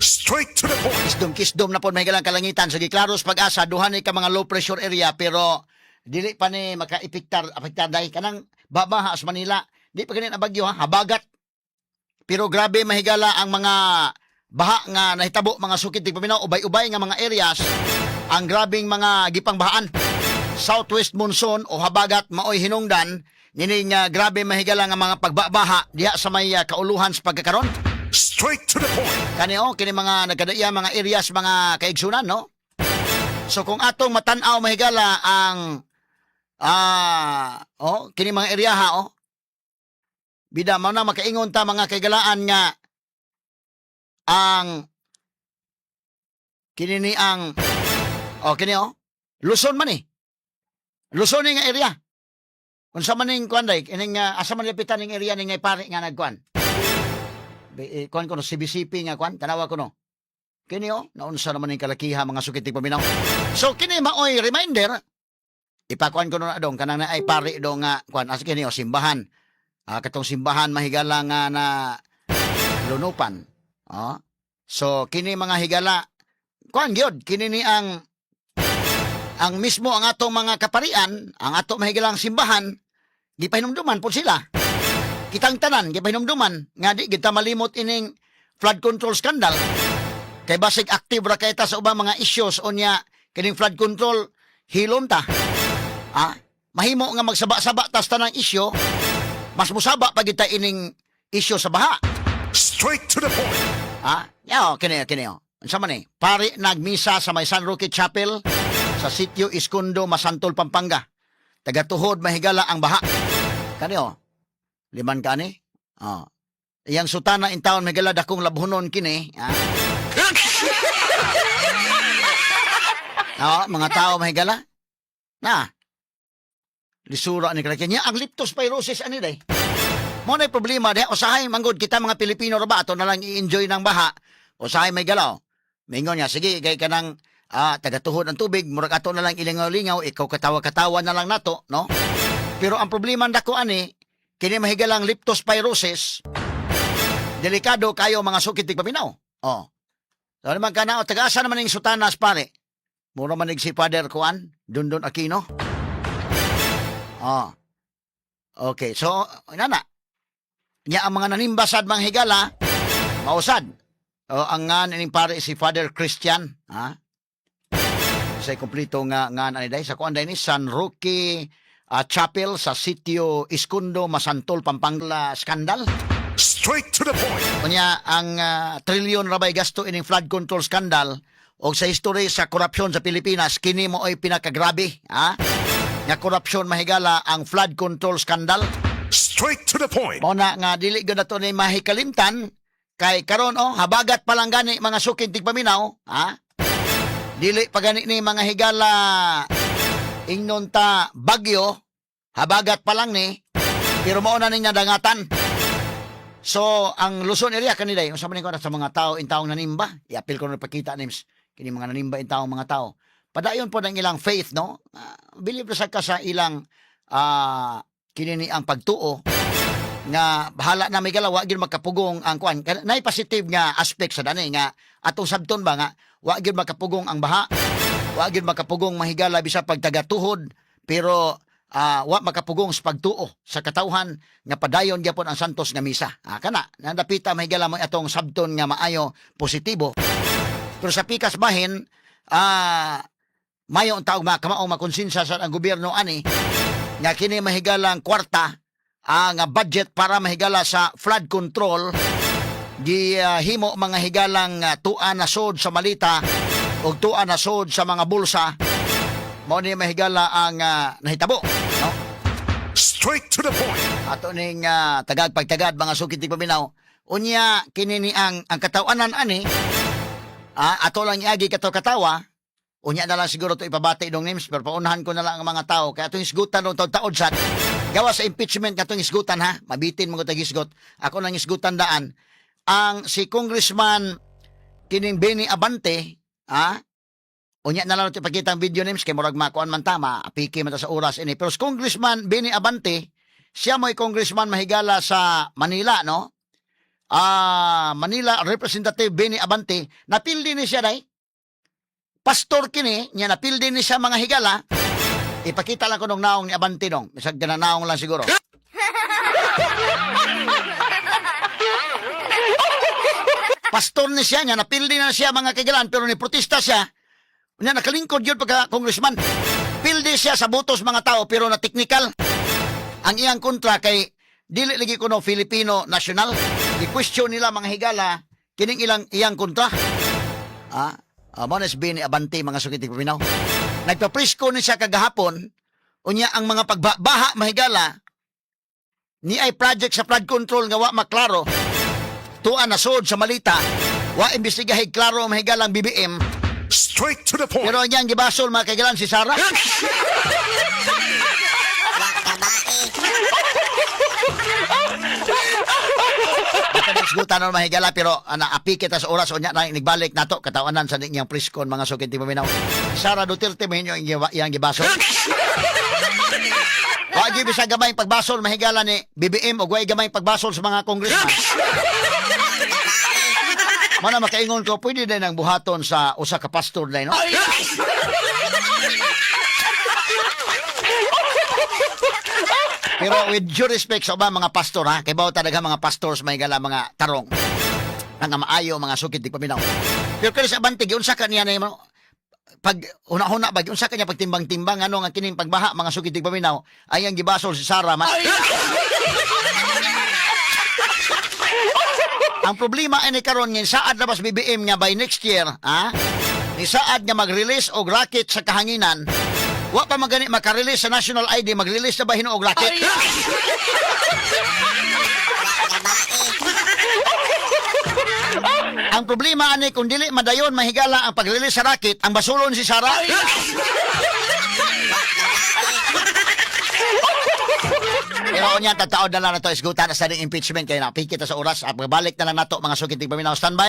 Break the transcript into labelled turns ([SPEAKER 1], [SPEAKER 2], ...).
[SPEAKER 1] Straight to the point.
[SPEAKER 2] Kisdom na po may galang kalangitan. Sige, klaros pag-asa, duhan ka mga low pressure area, pero dili pa ni maka-apektar dahil kanang babaha sa Manila. Di pa ganyan ang bagyo ha, habagat. Pero grabe mahigala ang mga baha nga nahitabo, mga sukit tigpaminaw, ubay-ubay nga mga areas, ang grabing mga gipangbahaan. Southwest monsoon o habagat maoy hinungdan, nini nga grabe mahigala nga mga pagbabaha diha sa may kauluhan sa pagkakaron.
[SPEAKER 1] Straight to the point.
[SPEAKER 2] Kini mga nagkadaya, mga areas, mga kaigsunan, no? So kung atong matanaw mahigala ang kini mga area ha, bida mo na makaingon ta mga kaigalaan nga ang kini ang Luzon man eh. Luzon nga area. Unsa man ning kuan day, ining asa man lapitan ning area ning pare nga nagkuan. Kuan ko no CBCP nga kuan, tanawa ko no. Kini naunsa naman ning kalakiha mga sukit paminaw. So kini maoy reminder, ipakuan ko no na dong kanang na ay pare do nga kuan as kini simbahan. Katong simbahan mahigala nga na lunupan. So kini mga higala kuan gyud kini ni ang mismo ang atong mga kaparian, ang ato mahigalang simbahan, gipahinumduman po sila. Kitang tanan gipahinumduman nga di kita malimot ining flood control scandal. Kay basig active ra kay ta sa ubang mga issues unya kining flood control hilom ta. Mahimo nga magsaba-saba tas tanang issue, mas musaba pa kita ining issue sa baha.
[SPEAKER 1] Straight to the point.
[SPEAKER 2] Kini. Unsa man ni? Pari nagmisa sa may San Roque Chapel sa sitio Iskundo, Masantol, Pampanga. Tagatuhod mahigala ang baha. Kani liman kani. Iyang sutana in town mahigala dakong labhonon kini. Mga tao mahigala. Lisura ni kanya ang leptospirosis ani day. Mo na problema de usahay manggod kita mga Pilipino ra ba ato na lang i-enjoy ng baha. Usahay may galaw. Mingon niya sige kay kanang tagatuhod ang tubig, murag ato na lang ilingaw-lingaw, ikaw katawa-katawa na lang nato, no? Pero ang problema dako ani, kini mahigalang leptospirosis. Delikado kayo mga sukit tigpaminaw. So naman kana taga-asa naman ning sutanas pare. Mura man si Father Juan, Dundon Aquino. Okay, so inana. Nya ang mga nanimbasad mga higala, mausad. Ang ning pare si Father Christian, sa kompleto nga ani day sa kuan day ni San Roque Chapel sa sitio Iskundo, Masantol, Pampanga scandal.
[SPEAKER 1] Straight to the point.
[SPEAKER 2] Kunya ang trilyon rabay gasto ining flood control scandal o sa history sa korupsyon sa Pilipinas kini mo ay pinakagrabe, nga korupsyon mahigala ang flood control scandal.
[SPEAKER 1] Straight to the point.
[SPEAKER 2] Mo na nga dili gyud nato ni mahikalimtan kay karon habagat pa lang gani mga sukin tigpaminaw, dili pa gani ni mga higala ingnon ta bagyo, habagat pa lang ni pero mao na ninya dangatan. So ang Luzon area kanila unsa man ko sa mga tao in taong nanimba, i-appeal ko na pakita names kini mga nanimba in taong mga tao. Padayon po ng ilang faith, no? Believe sa ka sa ilang kini ni ang pagtuo nga bahala na may galawa gyud makapugong ang kuan. Nay positive nga aspect sa dani nga atong sabton ba nga wa gyud makapugong ang baha. Wa gyud makapugong mahigala bisa pagtagatuhod pero wa makapugong sa pagtuo sa katawhan nga padayon gyapon ang santos nga misa. Kana nadapita mahigala mo atong sabton nga maayo positibo. Pero sa pikas bahin mayo ang taog makabaong makonsensya sa ang gobyerno ani nga kini mahigalang kwarta ang budget para mahigala sa flood control himo mga higalang tuan na sod sa malita o tuan na sod sa mga bulsa mo ni mahigala ang nahitabo, no?
[SPEAKER 1] Straight to the point.
[SPEAKER 2] Ato ning tagag pagtagad mga sukit tigpaminaw unya kini ni ang katawanan ani ato lang iagi katawa unya na lang siguro to ipabati dong names pero paunahan ko na lang ang mga tao kaya itong isgutan ng taod sad gawa sa impeachment katong isgutan mabitin mo ko tag-isgot ako nang isgutan daan ang si Congressman kining Benny Abante unya na lang ito ipakita ang video names kay murag makuan man tama apiki man ta sa oras ini pero si Congressman Benny Abante siya mo'y congressman mahigala sa Manila, no? Manila Representative Benny Abante, napildi ni siya day. Pastor kini, niya napildi ni siya mga higala. Ipakita lang ko nung naong ni Abante nung. Misag gananaong lang siguro. Pastor ni siya, niya napildi na siya mga kagalan, pero ni protesta siya. Niya nakalingkod yun pagka congressman. Pildi siya sa butos mga tao, pero na technical. Ang iyang kontra kay dili lagi kuno Filipino national. I-question nila mga higala kining iyang kontra. Mones Benny Abante mga sukiti paminaw. Nagpa-presko ni siya kagahapon unya ang mga pagbaha mahigala ni ay project sa flood control nga wa maklaro. Tuan na sod sa malita, wa imbestigahin klaro mahigalang BBM.
[SPEAKER 1] Straight to the point.
[SPEAKER 2] Pero ang gibasol mga kaigalan si Sara. Gutan na mahigala pero api kita sa oras o niya na nagbalik nato katawanan sa ninyang priskon mga sukit ti paminaw. Sara Duterte mo inyo iyang gibasol. Wa gyud bisa gamay pagbasol mahigala ni BBM o way gamay pagbasol sa mga congressman. Mana makaingon ko pwede din ang buhaton sa usa ka pastor na no. Pero with due respect sa mga pastor ha, kay bawo talaga mga pastors may gala mga tarong. Nga maayo mga sukit di paminaw. Pero kaya sa Abante unsa ka niya na pag una-una ba unsa kanya pagtimbang-timbang ano nga kining pagbaha mga sukit di paminaw ay ang gibasol si Sara man. Ang problema ay karon ngin saad na bas BBM nga by next year, ha? Ni saad nga mag-release og rocket sa kahanginan. Wa pa magani maka-release sa national ID, mag-release na ba hinuog rocket? Ang problema ani kung dili madayon mahigala ang pag-release sa rocket, ang basulon si Sara. Pero niya tataod na lang na to isgutan na sa impeachment kaya napikita sa oras. Pagbalik na lang nato mga sukitig paminaw standby.